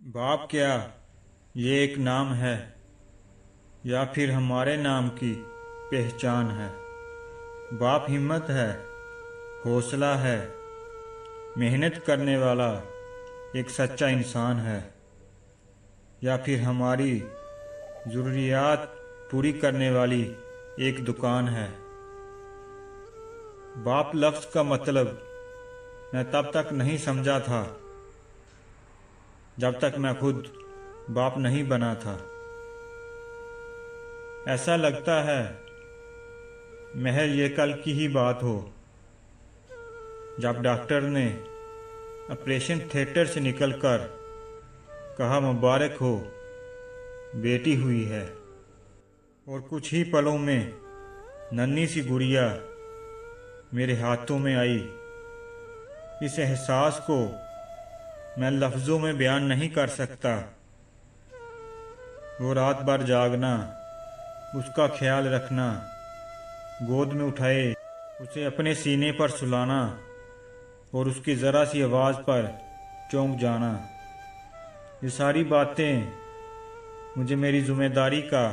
बाप क्या ये एक नाम है या फिर हमारे नाम की पहचान है। बाप हिम्मत है, हौसला है, मेहनत करने वाला एक सच्चा इंसान है या फिर हमारी ज़रूरियात पूरी करने वाली एक दुकान है। बाप लफ्ज़ का मतलब मैं तब तक नहीं समझा था जब तक मैं खुद बाप नहीं बना था। ऐसा लगता है महज ये कल की ही बात हो जब डॉक्टर ने ऑपरेशन थिएटर से निकलकर कहा मुबारक हो, बेटी हुई है। और कुछ ही पलों में नन्ही सी गुड़िया मेरे हाथों में आई। इस एहसास को मैं लफ्ज़ों में बयान नहीं कर सकता। वो रात भर जागना, उसका ख्याल रखना, गोद में उठाए उसे अपने सीने पर सुलाना और उसकी ज़रा सी आवाज़ पर चौंक जाना, ये सारी बातें मुझे मेरी जिम्मेदारी का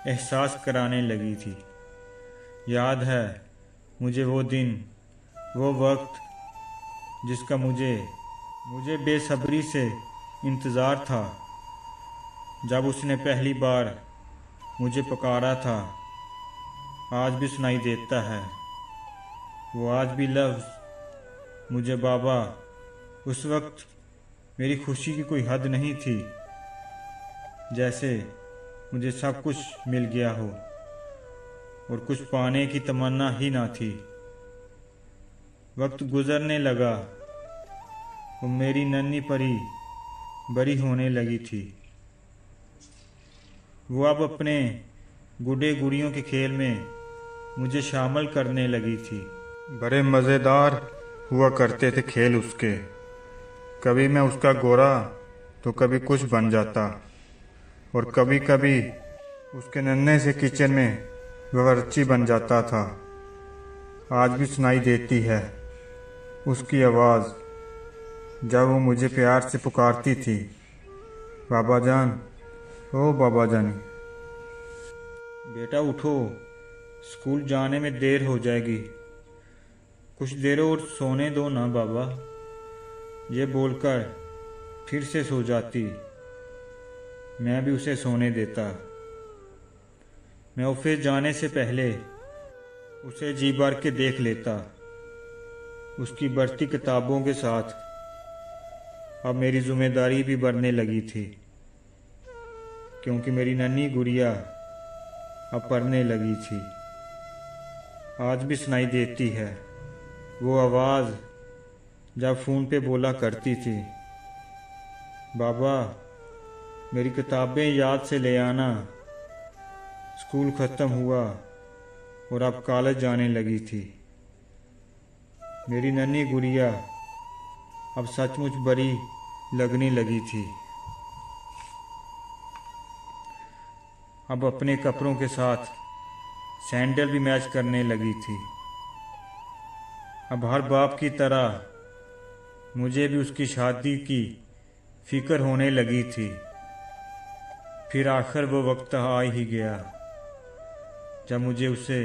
एहसास कराने लगी थी। याद है मुझे वो दिन, वो वक्त जिसका मुझे बेसब्री से इंतज़ार था। जब उसने पहली बार मुझे पुकारा था, आज भी सुनाई देता है वो आज भी लफ्ज़ मुझे बाबा। उस वक्त मेरी खुशी की कोई हद नहीं थी, जैसे मुझे सब कुछ मिल गया हो और कुछ पाने की तमन्ना ही ना थी। वक्त गुजरने लगा, वो मेरी नन्ही परी बड़ी होने लगी थी। वो अब अपने गुड्डे गुड़ियों के खेल में मुझे शामिल करने लगी थी। बड़े मज़ेदार हुआ करते थे खेल उसके। कभी मैं उसका गोरा तो कभी कुछ बन जाता और कभी कभी उसके नन्हे से किचन में बावर्ची बन जाता था। आज भी सुनाई देती है उसकी आवाज़ जब वो मुझे प्यार से पुकारती थी, बाबा जान, ओ बाबा जानी। बेटा उठो, स्कूल जाने में देर हो जाएगी, कुछ देर और सोने दो ना बाबा। ये बोलकर फिर से सो जाती। मैं भी उसे सोने देता। मैं ऑफिस जाने से पहले उसे जी भर के देख लेता। उसकी बढ़ती किताबों के साथ अब मेरी जिम्मेदारी भी बढ़ने लगी थी, क्योंकि मेरी नन्ही गुड़िया अब पढ़ने लगी थी। आज भी सुनाई देती है वो आवाज़ जब फ़ोन पे बोला करती थी, बाबा मेरी किताबें याद से ले आना, स्कूल ख़त्म हुआ और अब कॉलेज जाने लगी थी। मेरी नन्ही गुड़िया अब सचमुच बड़ी लगने लगी थी। अब अपने कपड़ों के साथ सैंडल भी मैच करने लगी थी। अब हर बाप की तरह मुझे भी उसकी शादी की फिक्र होने लगी थी। फिर आखिर वो वक्त आ ही गया जब मुझे उसे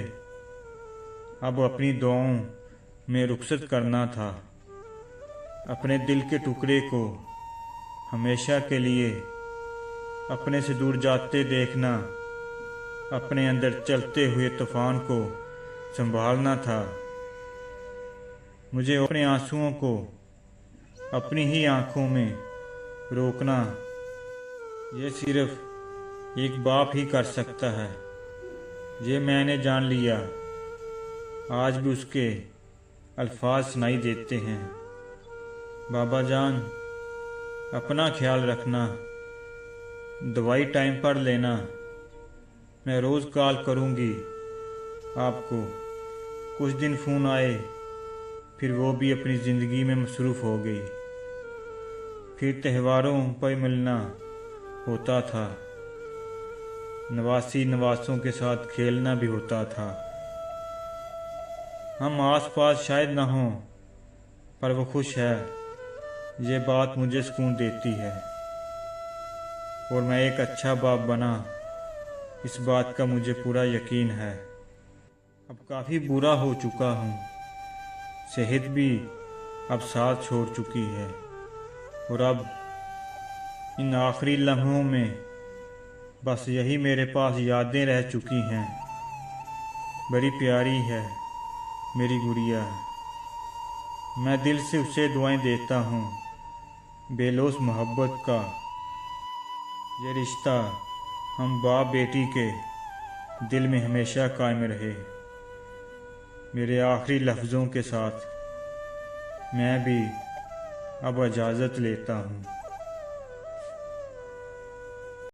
अब अपनी दुआओं में रुखसत करना था। अपने दिल के टुकड़े को हमेशा के लिए अपने से दूर जाते देखना, अपने अंदर चलते हुए तूफान को संभालना था। मुझे अपने आंसुओं को अपनी ही आंखों में रोकना, ये सिर्फ एक बाप ही कर सकता है। ये मैंने जान लिया। आज भी उसके अल्फाज सुनाई देते हैं, बाबा जान अपना ख्याल रखना, दवाई टाइम पर लेना, मैं रोज़ कॉल करूँगी आपको। कुछ दिन फ़ोन आए, फिर वो भी अपनी ज़िंदगी में मसरूफ़ हो गई। फिर त्योहारों पर मिलना होता था, नवासी नवासों के साथ खेलना भी होता था। हम आस पास शायद ना हों, पर वो खुश है, ये बात मुझे सुकून देती है। और मैं एक अच्छा बाप बना, इस बात का मुझे पूरा यकीन है। अब काफ़ी बुरा हो चुका हूँ, सेहत भी अब साथ छोड़ चुकी है, और अब इन आखिरी लम्हों में बस यही मेरे पास यादें रह चुकी हैं। बड़ी प्यारी है मेरी गुड़िया, मैं दिल से उसे दुआएं देता हूँ बेलौस मोहब्बत का। ये रिश्ता हम बाप बेटी के दिल में हमेशा कायम रहे। मेरे आखिरी लफ्ज़ों के साथ मैं भी अब इजाज़त लेता हूँ।